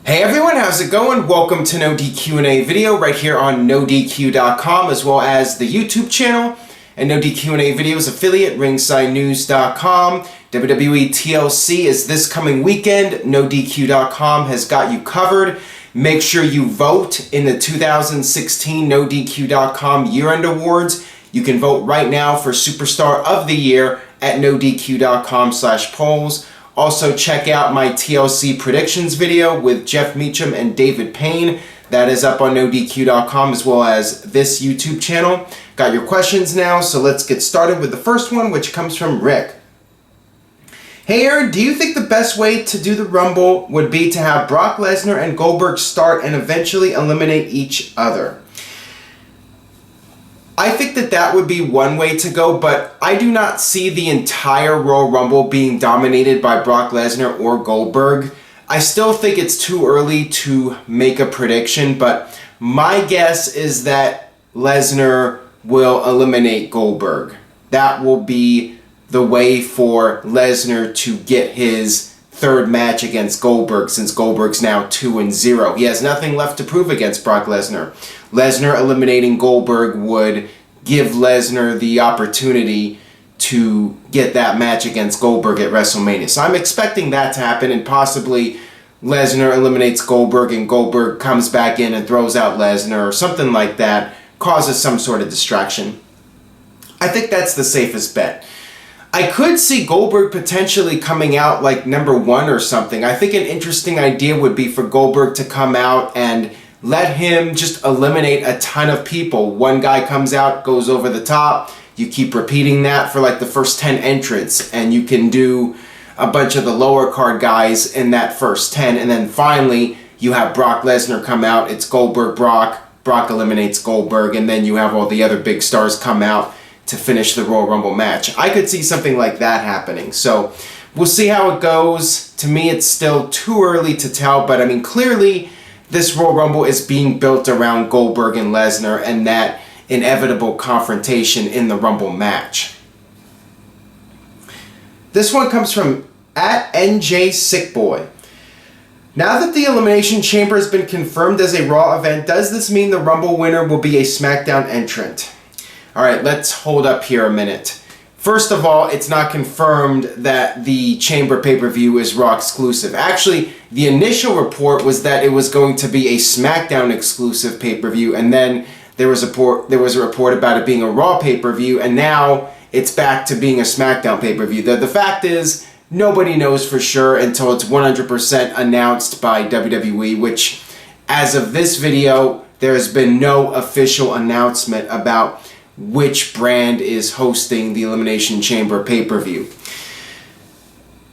Hey everyone, how's it going? Welcome to NoDQ&A video right here on NoDQ.com as well as the YouTube channel and NoDQ&A videos affiliate ringsidenews.com. WWE TLC is this coming weekend. NoDQ.com has got you covered. Make sure you vote in the 2016 NoDQ.com year-end awards. You can vote right now for Superstar of the Year at NoDQ.com/polls. Also, check out my TLC predictions video with Jeff Meacham and David Payne. That is up on NoDQ.com as well as this YouTube channel. Got your questions now, so let's get started with the first one, which comes from Rick. Hey Aaron, do you think the best way to do the Rumble would be to have Brock Lesnar and Goldberg start and eventually eliminate each other? I think that would be one way to go, but I do not see the entire Royal Rumble being dominated by Brock Lesnar or Goldberg. I still think it's too early to make a prediction, but my guess is that Lesnar will eliminate Goldberg. That will be the way for Lesnar to get his third match against Goldberg, since Goldberg's now 2-0. He has nothing left to prove against Brock Lesnar. Lesnar eliminating Goldberg would give Lesnar the opportunity to get that match against Goldberg at WrestleMania. So I'm expecting that to happen, and possibly Lesnar eliminates Goldberg and Goldberg comes back in and throws out Lesnar or something like that, causes some sort of distraction. I think that's the safest bet. I could see Goldberg potentially coming out like number one or something. I think an interesting idea would be for Goldberg to come out and let him just eliminate a ton of people. One guy comes out, goes over the top. You keep repeating that for like the first 10 entrants, and you can do a bunch of the lower card guys in that first 10. And then finally, you have Brock Lesnar come out. It's Goldberg, Brock. Brock eliminates Goldberg, and then you have all the other big stars come out to finish the Royal Rumble match. I could see something like that happening. So we'll see how it goes. To me, it's still too early to tell, but I mean, clearly this Royal Rumble is being built around Goldberg and Lesnar and that inevitable confrontation in the Rumble match. This one comes from @NJ_Sickboy. Now that the Elimination Chamber has been confirmed as a Raw event, does this mean the Rumble winner will be a SmackDown entrant? Alright, let's hold up here a minute. First of all, it's not confirmed that the Chamber pay-per-view is Raw exclusive. Actually, the initial report was that it was going to be a SmackDown exclusive pay-per-view, and then there was a report about it being a Raw pay-per-view, and now it's back to being a SmackDown pay-per-view. The fact is, nobody knows for sure until it's 100% announced by WWE, which, as of this video, there has been no official announcement about which brand is hosting the Elimination Chamber pay-per-view.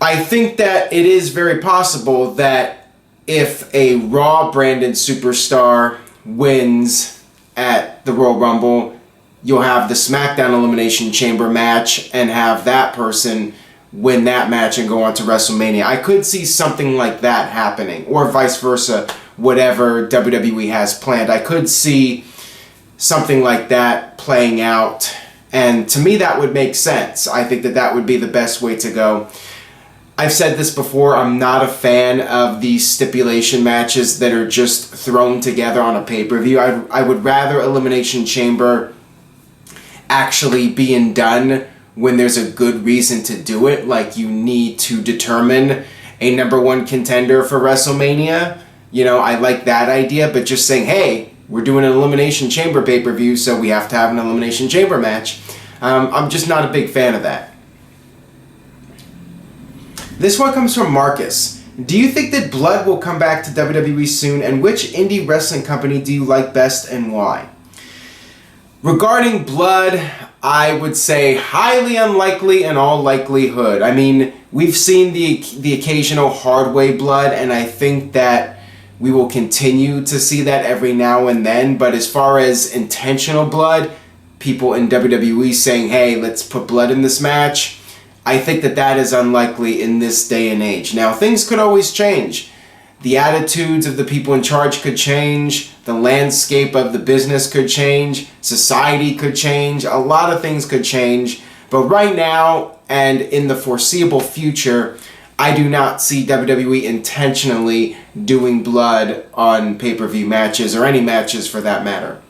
I think that it is very possible that if a Raw branded superstar wins at the Royal Rumble, you'll have the SmackDown Elimination Chamber match and have that person win that match and go on to WrestleMania. I could see something like that happening, or vice versa, whatever WWE has planned. I could see something like that playing out, and to me that would make sense. I think that would be the best way to go. I've said this before, I'm not a fan of these stipulation matches that are just thrown together on a pay-per-view. I would rather Elimination Chamber actually being done when there's a good reason to do it, like you need to determine a number one contender for WrestleMania. You know, I like that idea, but just saying, hey, we're doing an Elimination Chamber pay-per-view, so we have to have an Elimination Chamber match. I'm just not a big fan of that. This one comes from Marcus. Do you think that Blood will come back to WWE soon, and which indie wrestling company do you like best and why? Regarding Blood, I would say highly unlikely in all likelihood. I mean, we've seen the occasional hard way Blood, and I think that we will continue to see that every now and then, but as far as intentional Blood, people in WWE saying, hey, let's put Blood in this match, I think that is unlikely in this day and age. Now, things could always change. The attitudes of the people in charge could change, the landscape of the business could change, society could change, a lot of things could change, but right now, and in the foreseeable future, I do not see WWE intentionally doing blood on pay-per-view matches, or any matches for that matter.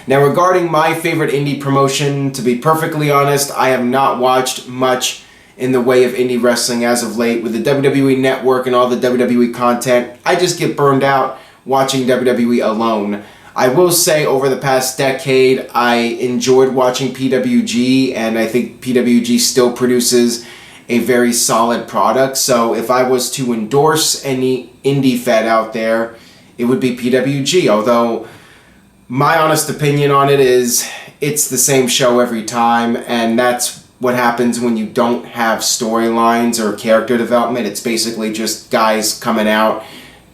Now, regarding my favorite indie promotion, to be perfectly honest, I have not watched much in the way of indie wrestling as of late. With the WWE Network and all the WWE content, I just get burned out watching WWE alone. I will say over the past decade, I enjoyed watching PWG, and I think PWG still produces a very solid product. So if I was to endorse any indie fed out there, it would be PWG. Although my honest opinion on it is it's the same show every time, and that's what happens when you don't have storylines or character development. It's basically just guys coming out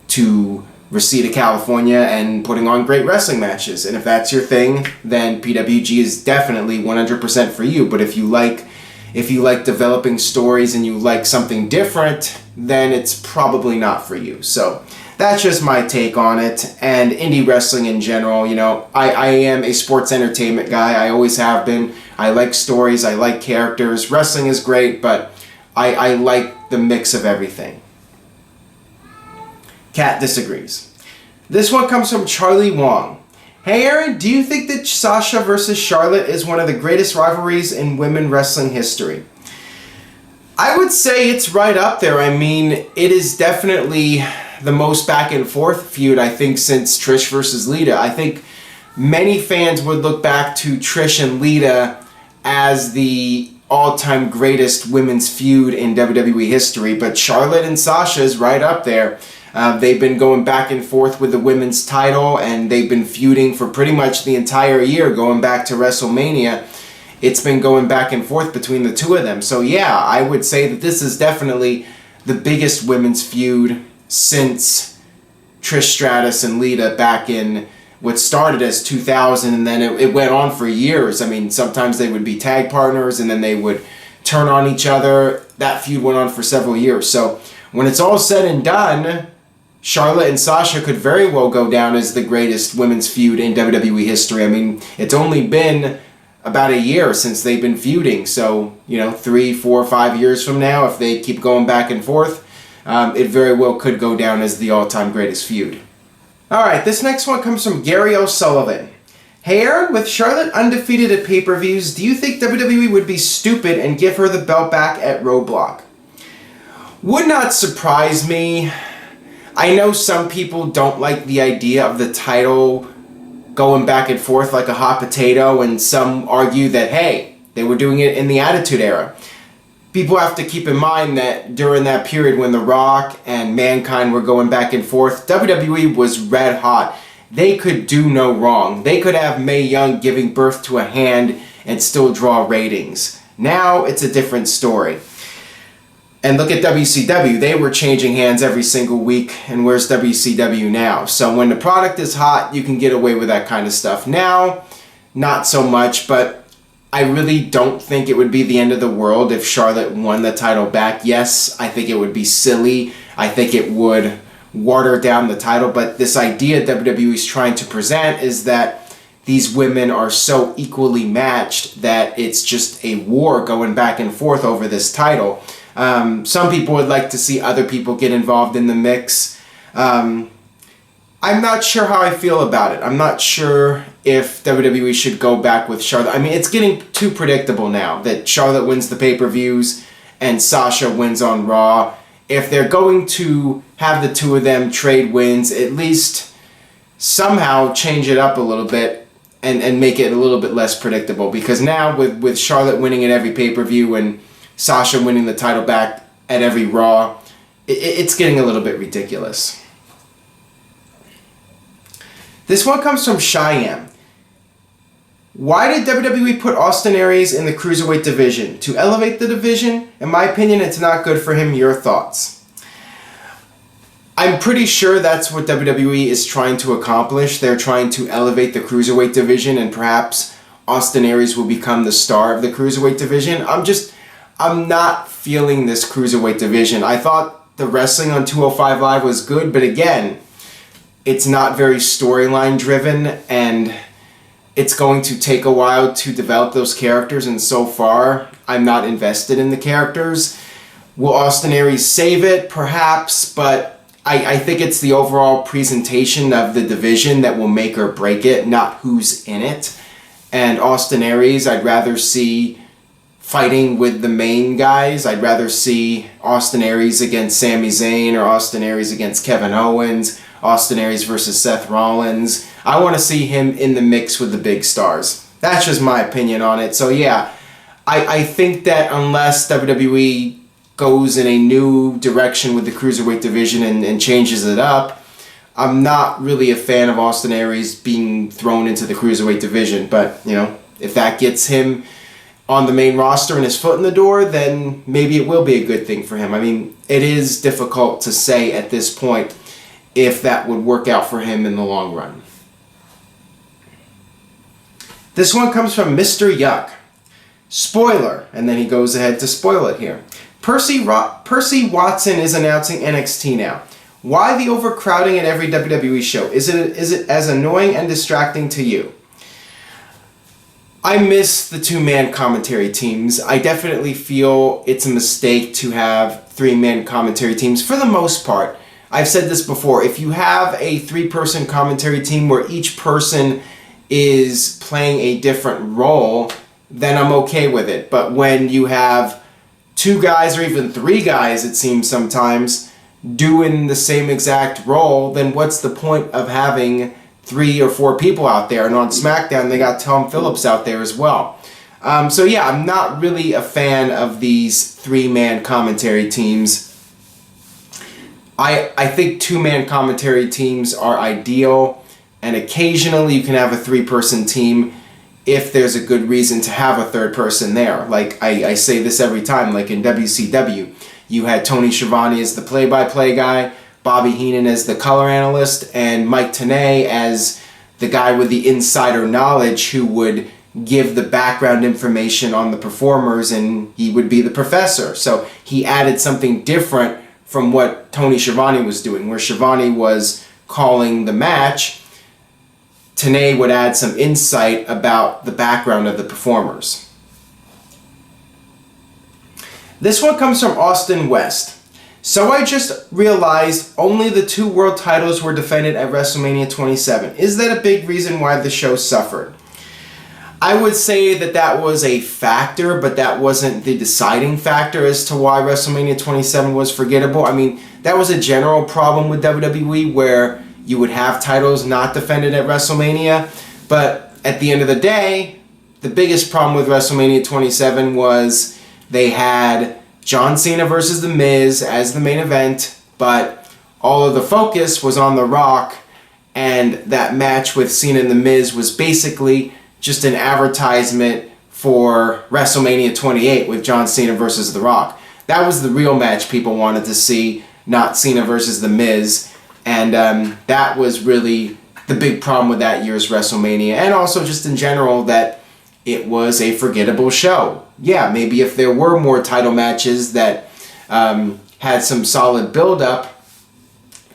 to Reseda, California and putting on great wrestling matches. And if that's your thing, then PWG is definitely 100% for you. But if you like developing stories and you like something different, then it's probably not for you. So that's just my take on it. And indie wrestling in general, you know, I am a sports entertainment guy. I always have been. I like stories. I like characters. Wrestling is great, but I like the mix of everything. Kat disagrees. This one comes from Charlie Wong. Hey Aaron, do you think that Sasha versus Charlotte is one of the greatest rivalries in women wrestling history? I would say it's right up there. I mean, it is definitely the most back and forth feud, I think, since Trish versus Lita. I think many fans would look back to Trish and Lita as the all-time greatest women's feud in WWE history, but Charlotte and Sasha is right up there. They've been going back and forth with the women's title, and they've been feuding for pretty much the entire year, going back to WrestleMania. It's been going back and forth between the two of them. So yeah, I would say that this is definitely the biggest women's feud since Trish Stratus and Lita back in what started as 2000, and then it went on for years. I mean, sometimes they would be tag partners, and then they would turn on each other. That feud went on for several years. So when it's all said and done, Charlotte and Sasha could very well go down as the greatest women's feud in WWE history. I mean, it's only been about a year since they've been feuding. So, 3, 4, 5 years from now, if they keep going back and forth, it very well could go down as the all-time greatest feud. Alright, this next one comes from Gary O'Sullivan. Hey Aaron, with Charlotte undefeated at pay-per-views, do you think WWE would be stupid and give her the belt back at Roadblock? Would not surprise me. I know some people don't like the idea of the title going back and forth like a hot potato, and some argue that, hey, they were doing it in the Attitude Era. People have to keep in mind that during that period when The Rock and Mankind were going back and forth, WWE was red hot. They could do no wrong. They could have Mae Young giving birth to a hand and still draw ratings. Now it's a different story. And look at WCW. They were changing hands every single week, and where's WCW now? So when the product is hot, you can get away with that kind of stuff. Now, not so much, but I really don't think it would be the end of the world if Charlotte won the title back. Yes, I think it would be silly. I think it would water down the title, but this idea WWE is trying to present is that these women are so equally matched that it's just a war going back and forth over this title. Some people would like to see other people get involved in the mix. I'm not sure how I feel about it. I'm not sure if WWE should go back with Charlotte. I mean, it's getting too predictable now that Charlotte wins the pay-per-views and Sasha wins on Raw. If they're going to have the two of them trade wins, at least somehow change it up a little bit and make it a little bit less predictable. Because now with Charlotte winning at every pay-per-view and Sasha winning the title back at every Raw, it's getting a little bit ridiculous. This one comes from Cheyenne. Why did WWE put Austin Aries in the cruiserweight division? To elevate the division? In my opinion, it's not good for him. Your thoughts? I'm pretty sure that's what WWE is trying to accomplish. They're trying to elevate the cruiserweight division, and perhaps Austin Aries will become the star of the cruiserweight division. I'm not feeling this cruiserweight division. I thought the wrestling on 205 Live was good, but again, it's not very storyline driven, and it's going to take a while to develop those characters, and so far, I'm not invested in the characters. Will Austin Aries save it? Perhaps, but I think it's the overall presentation of the division that will make or break it, not who's in it. And Austin Aries, I'd rather see fighting with the main guys. I'd rather see Austin Aries against Sami Zayn, or Austin Aries against Kevin Owens, Austin Aries versus Seth Rollins. I want to see him in the mix with the big stars. That's just my opinion on it. So yeah, I think that unless WWE goes in a new direction with the cruiserweight division and changes it up, I'm not really a fan of Austin Aries being thrown into the cruiserweight division. But, you know, if that gets him on the main roster and his foot in the door, then maybe it will be a good thing for him. I mean, it is difficult to say at this point if that would work out for him in the long run. This one comes from Mr. Yuck. Spoiler, and then he goes ahead to spoil it here. Percy Watson is announcing NXT now. Why the overcrowding at every WWE show? Is it as annoying and distracting to you? I miss the two-man commentary teams. I definitely feel it's a mistake to have three-man commentary teams for the most part. I've said this before. If you have a three-person commentary team where each person is playing a different role, then I'm okay with it. But when you have two guys or even three guys, it seems sometimes, doing the same exact role, then what's the point of having 3 or 4 people out there? And on SmackDown, they got Tom Phillips out there as well. So yeah, I'm not really a fan of these three-man commentary teams. I think two-man commentary teams are ideal, and occasionally you can have a 3-person team if there's a good reason to have a third person there. Like I say this every time, like in WCW, you had Tony Schiavone as the play-by-play guy, Bobby Heenan as the color analyst, and Mike Tenay as the guy with the insider knowledge who would give the background information on the performers, and he would be the professor. So he added something different from what Tony Schiavone was doing, where Schiavone was calling the match. Tenay would add some insight about the background of the performers. This one comes from Austin West. So I just realized only the 2 world titles were defended at WrestleMania 27. Is that a big reason why the show suffered? I would say that that was a factor, but that wasn't the deciding factor as to why WrestleMania 27 was forgettable. I mean, that was a general problem with WWE where you would have titles not defended at WrestleMania. But at the end of the day, the biggest problem with WrestleMania 27 was they had John Cena versus The Miz as the main event, but all of the focus was on The Rock, and that match with Cena and The Miz was basically just an advertisement for WrestleMania 28 with John Cena versus The Rock. That was the real match people wanted to see, not Cena versus The Miz, and that was really the big problem with that year's WrestleMania, and also just in general that it was a forgettable show. Yeah, maybe if there were more title matches that had some solid build-up,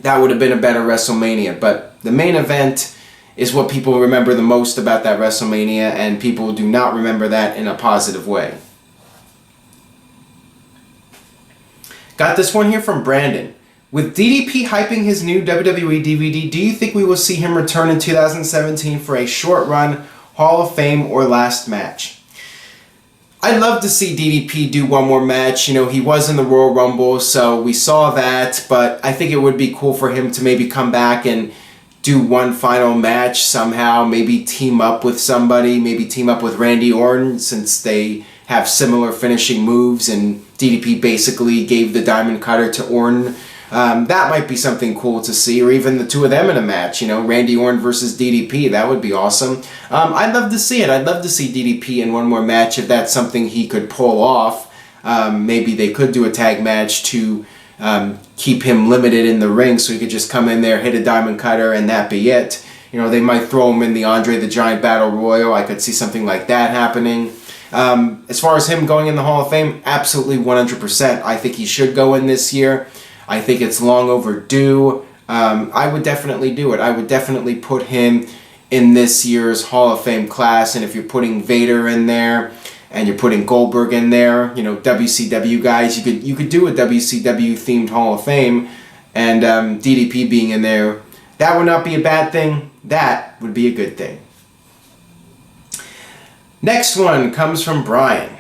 that would have been a better WrestleMania. But the main event is what people remember the most about that WrestleMania, and people do not remember that in a positive way. Got this one here from Brandon. With DDP hyping his new WWE DVD, do you think we will see him return in 2017 for a short run, Hall of Fame, or last match? I'd love to see DDP do one more match. You know, he was in the Royal Rumble, so we saw that, but I think it would be cool for him to maybe come back and do one final match somehow, maybe team up with somebody, maybe team up with Randy Orton since they have similar finishing moves and DDP basically gave the Diamond Cutter to Orton. That might be something cool to see, or even the two of them in a match, you know, Randy Orton versus DDP. That would be awesome. I'd love to see it. I'd love to see DDP in one more match if that's something he could pull off. Maybe they could do a tag match to keep him limited in the ring so he could just come in there, hit a Diamond Cutter, and that be it. You know, they might throw him in the Andre the Giant Battle Royal. I could see something like that happening. As far as him going in the Hall of Fame, absolutely 100%. I think he should go in this year. I think it's long overdue. I would definitely do it. I would definitely put him in this year's Hall of Fame class, and if you're putting Vader in there and you're putting Goldberg in there, you know, WCW guys. You could do a WCW themed Hall of Fame, and DDP being in there, that would not be a bad thing. That would be a good thing. Next one comes from Brian.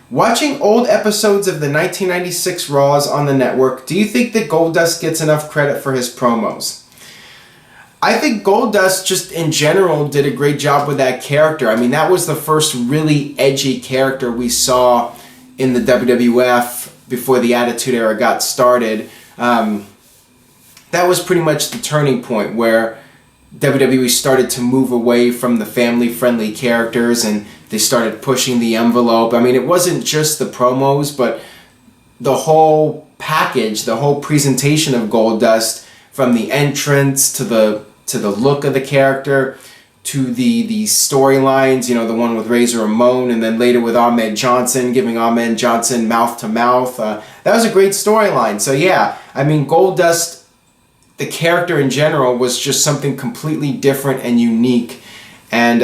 Watching old episodes of the 1996 Raws on the network, do you think that Goldust gets enough credit for his promos? I think Goldust just in general did a great job with that character. I mean, that was the first really edgy character we saw in the WWF before the Attitude Era got started. That was pretty much the turning point where WWE started to move away from the family-friendly characters and they started pushing the envelope. I mean, it wasn't just the promos, but the whole package, the whole presentation of Goldust, from the entrance to the look of the character, to the storylines, you know, the one with Razor Ramon, and then later with Ahmed Johnson, giving Ahmed Johnson mouth to mouth. That was a great storyline. So yeah, I mean, Goldust, the character in general, was just something completely different and unique. And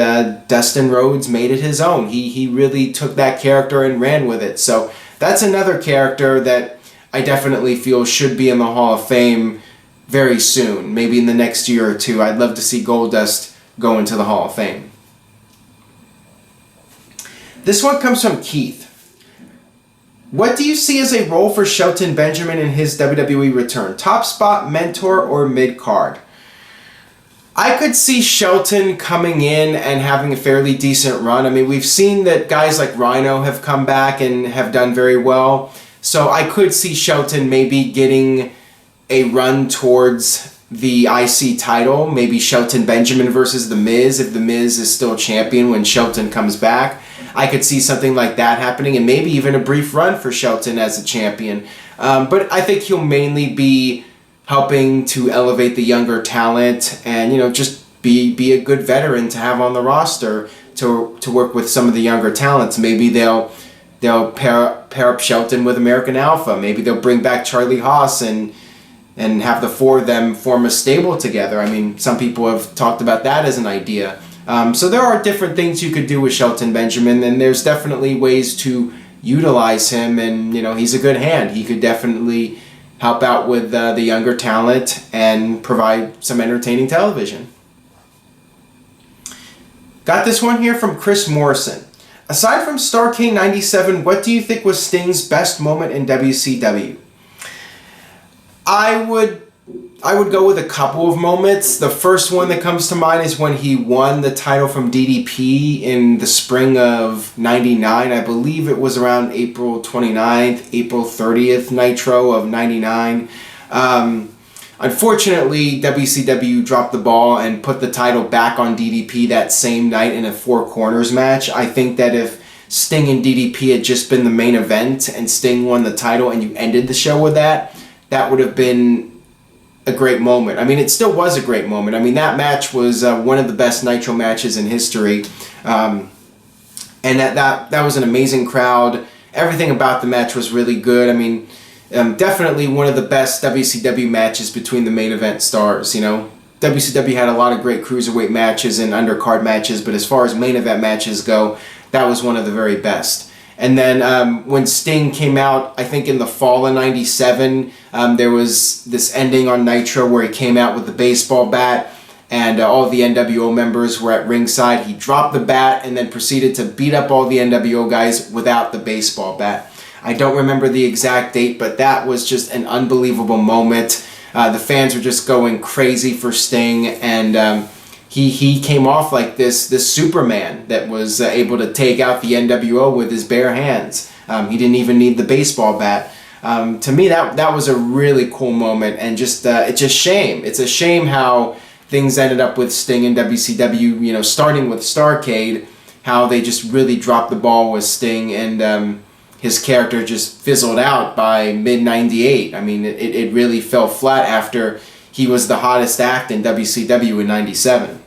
Dustin Rhodes made it his own. He really took that character and ran with it. So that's another character that I definitely feel should be in the Hall of Fame very soon. Maybe in the next year or two. I'd love to see Goldust go into the Hall of Fame. This one comes from Keith. What do you see as a role for Shelton Benjamin in his WWE return? Top spot, mentor, or mid-card? I could see Shelton coming in and having a fairly decent run. I mean, we've seen that guys like Rhino have come back and have done very well. So I could see Shelton maybe getting a run towards the IC title. Maybe Shelton Benjamin versus The Miz, if The Miz is still champion when Shelton comes back. I could see something like that happening, and maybe even a brief run for Shelton as a champion. But I think he'll mainly be helping to elevate the younger talent and, you know, just be a good veteran to have on the roster to work with some of the younger talents. Maybe they'll pair up Shelton with American Alpha. Maybe they'll bring back Charlie Haas and have the four of them form a stable together. I mean, some people have talked about that as an idea. So there are different things you could do with Shelton Benjamin, and there's definitely ways to utilize him, and, you know, he's a good hand. He could definitely help out with the younger talent and provide some entertaining television. Got this one here from Chris Morrison. Aside from Starrcade 97, what do you think was Sting's best moment in WCW? I would go with a couple of moments. The first one that comes to mind is when he won the title from DDP in the spring of 99. I believe it was around April 29th, April 30th Nitro of 99. Unfortunately, WCW dropped the ball and put the title back on DDP that same night in a Four Corners match. I think that if Sting and DDP had just been the main event and Sting won the title and you ended the show with that, that would have been a great moment. I mean, it still was a great moment. I mean, that match was one of the best Nitro matches in history. And that was an amazing crowd. Everything about the match was really good. I mean, definitely one of the best WCW matches between the main event stars. You know, WCW had a lot of great cruiserweight matches and undercard matches, but as far as main event matches go, that was one of the very best. And then when Sting came out, I think in the fall of 97, there was this ending on Nitro where he came out with the baseball bat, and all the NWO members were at ringside. He dropped the bat and then proceeded to beat up all the NWO guys without the baseball bat. I don't remember the exact date, but that was just an unbelievable moment. The fans were just going crazy for Sting, and he came off like this Superman that was able to take out the NWO with his bare hands. He didn't even need the baseball bat. To me, that was a really cool moment, and just it's a shame. It's a shame how things ended up with Sting and WCW. You know, starting with Starrcade, how they just really dropped the ball with Sting, and his character just fizzled out by mid-98. I mean, it really fell flat after he was the hottest act in WCW in 97.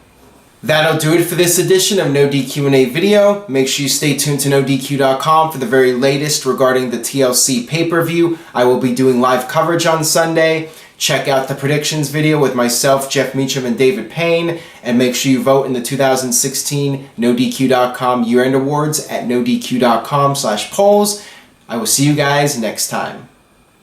That'll do it for this edition of NoDQ&A video. Make sure you stay tuned to NoDQ.com for the very latest regarding the TLC pay-per-view. I will be doing live coverage on Sunday. Check out the predictions video with myself, Jeff Meacham, and David Payne, and make sure you vote in the 2016 NoDQ.com year-end awards at NoDQ.com/polls. I will see you guys next time.